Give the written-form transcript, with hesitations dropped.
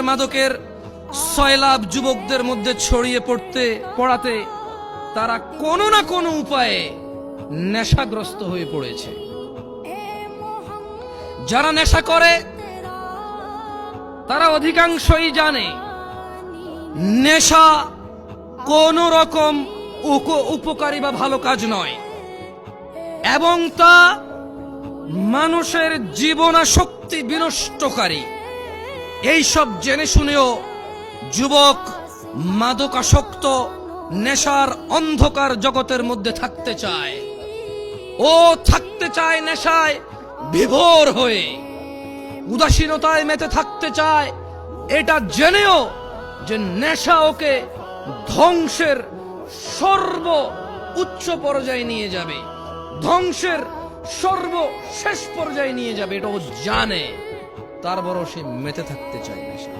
মাদকের সয়লাব যুবকদের মধ্যে ছড়িয়ে পড়াতে তারা কোনো না কোনো উপায়ে নেশাগ্রস্ত হয়ে পড়েছে। যারা নেশা করে তারা অধিকাংশই জানে নেশা কোন রকম উপকারী বা ভালো কাজ নয়, এবং তা মানুষের জীবনাশক্তি বিনষ্টকারী। এই সব জেনে শুনেও যুবক মাদকাসক্ত নেশার অন্ধকার জগতের মধ্যে থাকতে চায়। ও থাকতে চায় নেশায় বিভোর হয়ে, উদাসীনতায় মেতে থাকতে চায়, এটা জেনেও যে নেশা ওকে ধ্বংসের সর্ব উচ্চ পর্যায়ে নিয়ে যাবে, ধ্বংসের সর্বশেষ পর্যায়ে নিয়ে যাবে, এটা ও জানে, তারপরও সে মেতে থাকতে চায় নেশা।